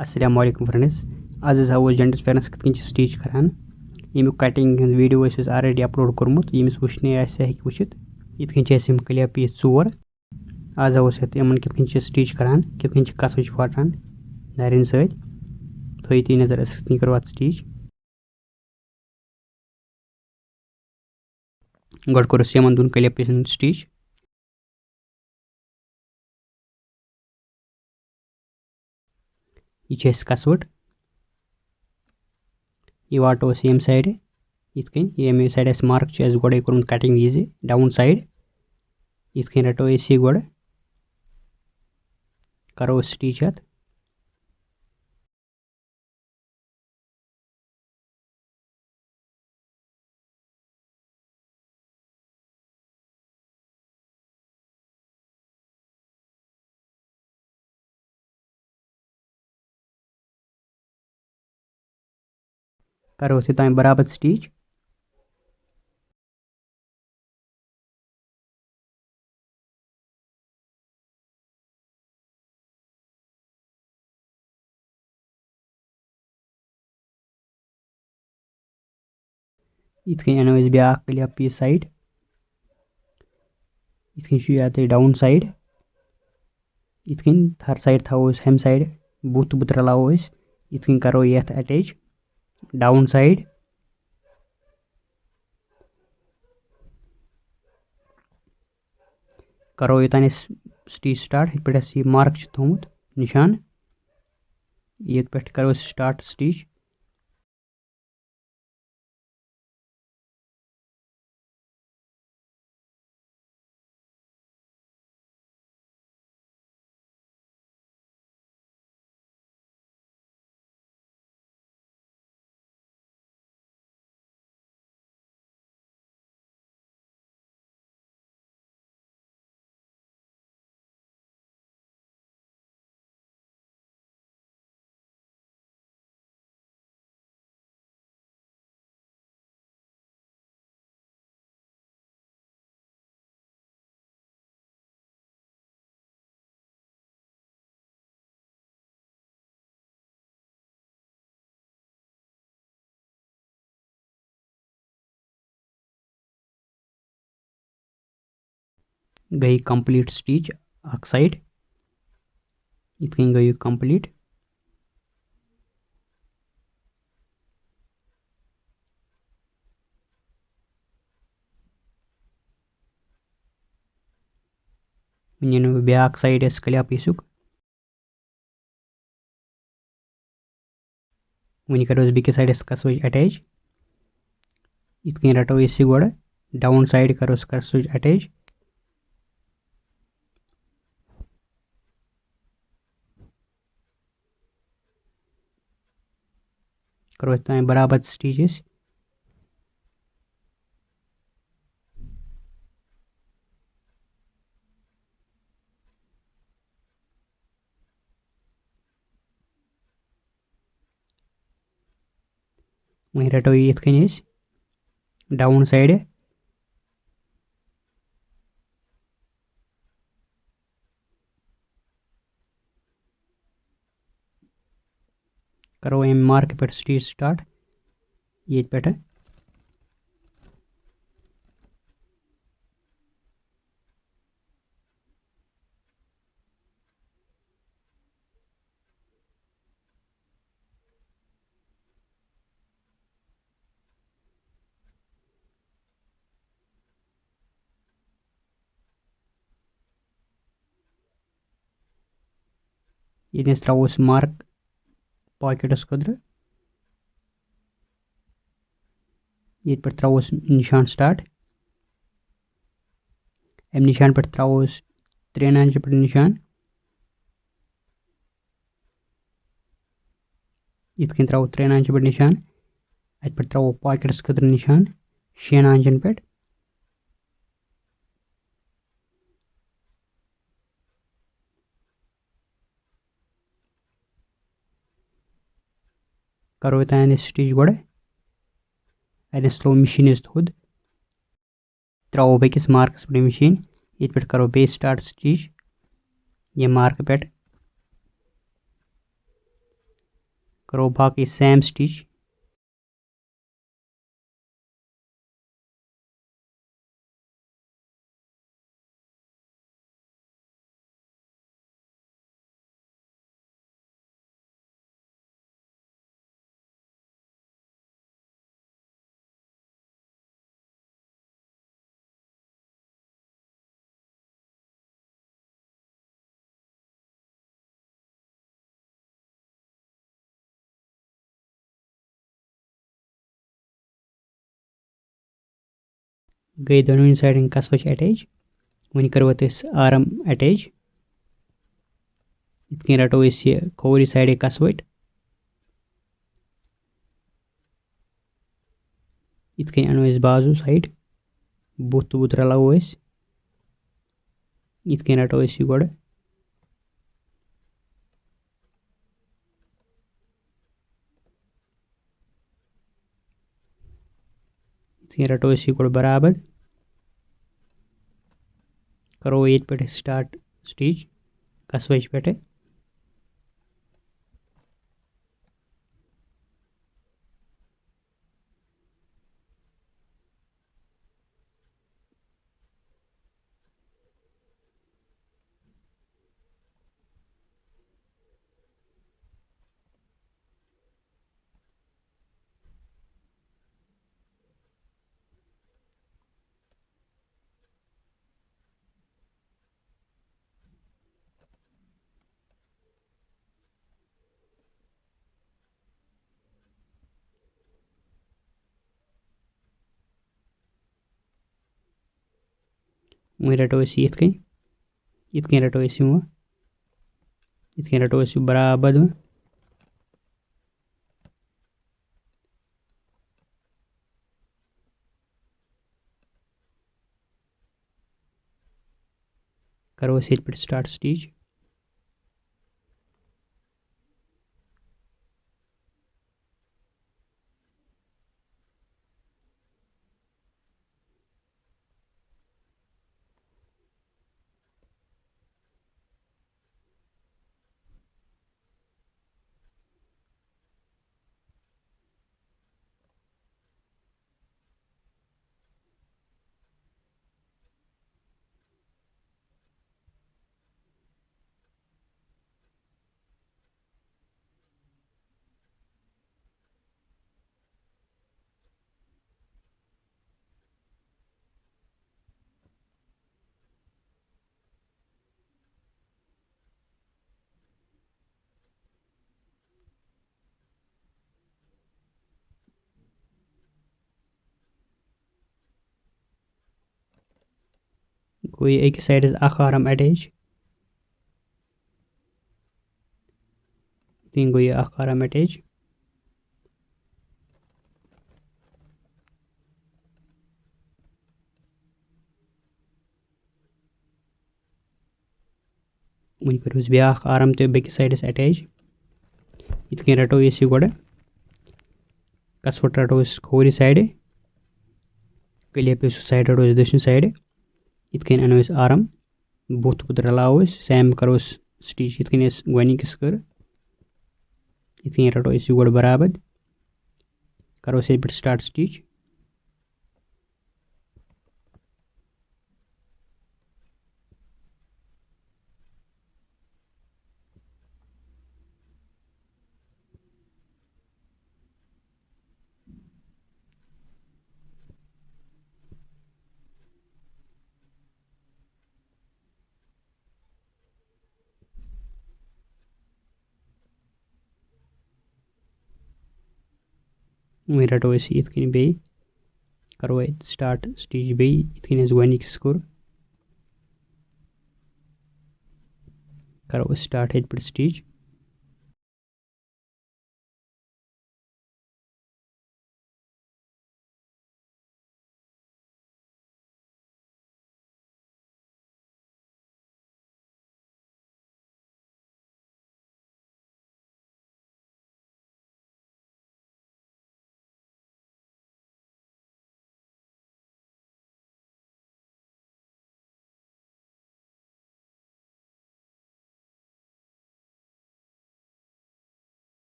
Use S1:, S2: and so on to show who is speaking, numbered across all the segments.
S1: अस्सलाम वालेकुम फ्रेंड्स आज हाव जेंट्स पेरेंट्स कितन स्टिच करान यमुक कटिंग हंद वीडियो ऑलरेडी अपलोड कोर्मुत यमिस वुचने आसे हेक वुचित इतकन क्लिप ये 4 आज हाव यमन कितन स्टिच करान कितन कसुच फाटान नारिन सत थी नजर कितन करो अत स्टिच गड कोर यमन दोन क्लिप स्टिच यह कसवट यह वाटो यम साइड इतकन यम साइड मार्क गोड़े कोर कटिंग वज डाउन साइड इतकन रटो ये गोड़ करो स्टिच अत करो ताम बराबर स्टिच इतकन अनो ब्या क्लिप यह साइड इतकन डाउन साइड इतकन हर साइड थो हम साइड बुत रलो इतकन करो ये अटैच डाउन साइड करो ये स्टिच स्टार्ट ये पे मार्क थोमुत निशान ये पे करो स्टार्ट स्टिच गई कंप्लीट स्टिच अख साइड इतकन गई कंप्लीट वन ब्या साइड क्लिप इसुक वन करो बिक साइड कसो अटैच इतकन रटो ये गोड़ डाउन साइड करो कसो अटैच करो ताम बराबर स्टिचेस वहीं रटो ये इतकन डाउन साइड करो एम मार्क पे स्टिच स्टार्ट ये पे ये त्रोस मार्क पॉकेटस खतर ये पे त्रोस निशान स्टार्ट अम निशान पे त्रोस 3 इंच पे निशान इतकन त्रो 3 इंच पे निशान अत पे त्रो पॉकेटस खतर निशान 6 इंचन पे करो तान स्टिच गोड़े अस त्रो मशीन थोद त्रो बेकिस मार्कस पे मशीन ये पे करो बे स्टार्ट स्टिच ये मार्क पे करो बाकी सेम स्टिच। गई दोनों साइड कसवच अटैच। वन करो आर्म अटैच। इतनी रटो इस खोरी साइड कसवट। इतनी अनो बाजू साइड बुत बुत रलो इतनी रटो गोड़। इतनी रटो गोड़ बराबर। करो ये पे स्टार्ट स्टिच कसवच पे। वही रटो इतनी रटो इतनी रटो बराबर करो पे स्टार्ट स्टिच। कोई एक साइड आर्म अटैच। इतनी गई आर्म अटैच। वन करो ब्या आर्म तो बेक साइड अटैच। इतनी रटो ये गोड़ कसवट रटो खोरी साइड। कलिया पे साइड रटो दक्षिण साइड। इतनी अनो आर्म बुत बुत रलो सेम करो स्टिच इतनी गोनिकस कर। इतनी रटो गोड़ बराबर। करो पे स्टार्ट स्टिच। वही रटो इतनी बे करो स्टार्ट स्टिच बे इतनी गोनिकस कर। करो स्टार्ट पे स्टिच।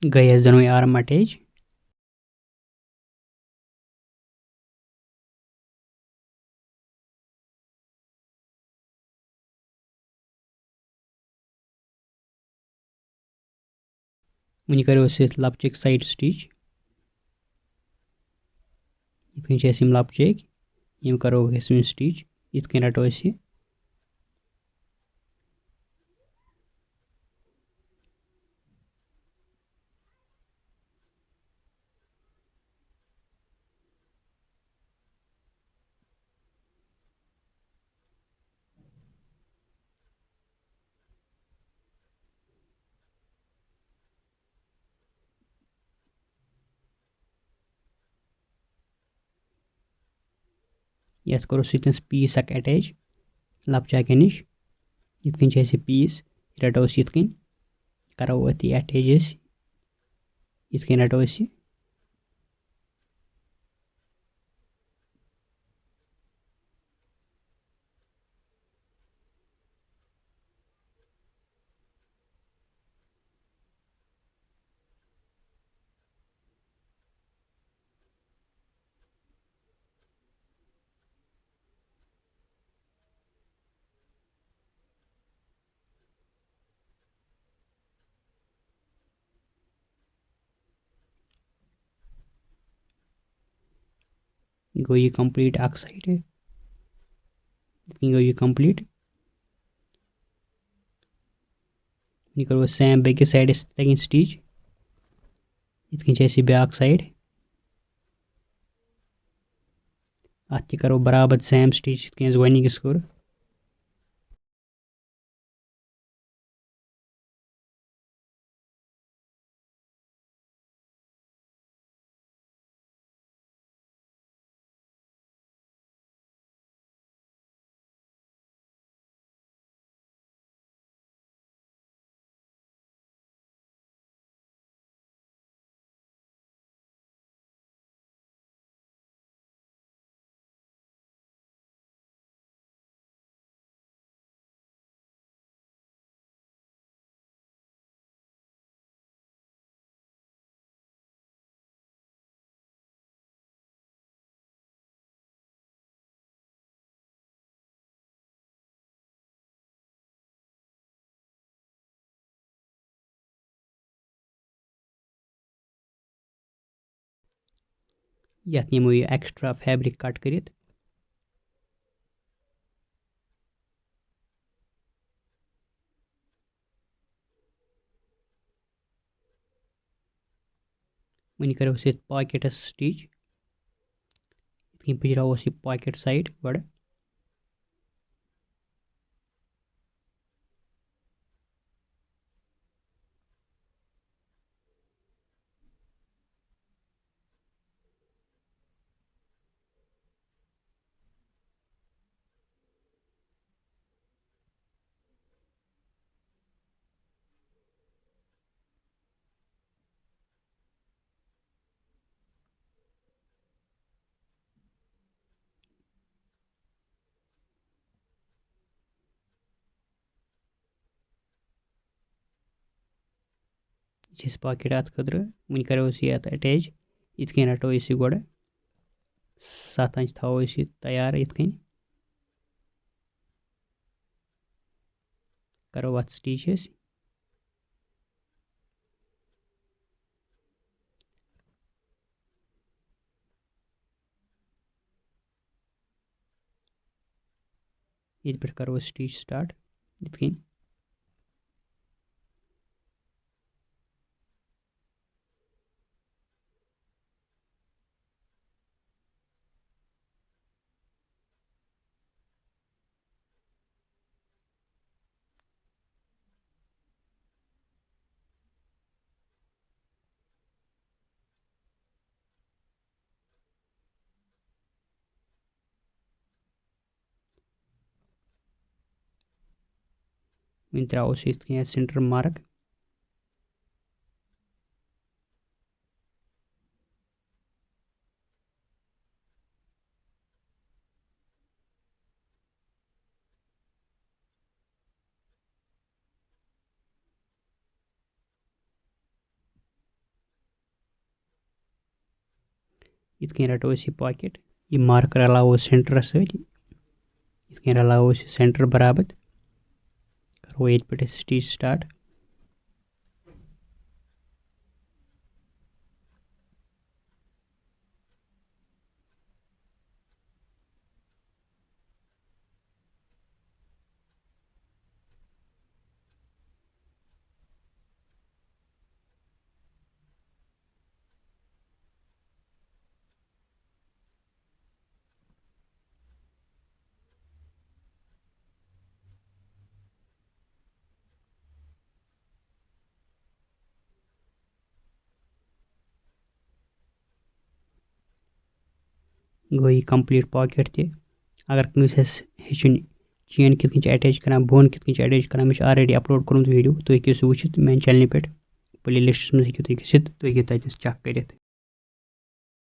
S1: गई दोनों आर्म अटैच। वन करो लपचक साइड स्टिच इतनी लपचक यम करो स्टिच इतनी रटो ये करो पीस अक अटैच लपचाके नश इतनी पीस रटो इतनी करो अति अटैच इतनी रटो गो ये कंप्लीट अक साइड इतनी गो ये कंप्लीट ये करो सेम बेकिस साइड तगन स्टिच इतनी ब्याक साइड अत करो बराबर सेम स्टिच इतनी गोनिकस कोर यत निमो ये एक्स्ट्रा फैब्रिक कट कर वन करो पॉकेटस स्टिच इतनी पिजराओ पॉकेट साइड गड पॉकेट अत खुद वन करो ये अटैच इतनी रटो गड 7 इंच थो तैयार इतनी करो अत स्टिच ये पे करो स्टिच स्टार्ट इतनी वन त्रो सेंटर मार्क इत कहीं रटो इस पॉकेट ये मार्कर रलावो सेंटर सत इत कहीं रलावो इस सेंटर बराबर करो ये पे स्टिच स्टार्ट गो ये कंप्लीट पॉकेट ते अगर कंस हेचुन चेन कित अटैच करान बोन कित अटैच करान मे ऑलरेडी अपलोड कोर्मुत वीडियो तुम हेकि सह वुचित मेरे चैनल पे प्ले लिस्टस मज हेकि तुम गसित तुम हेकि ततस चेक करित।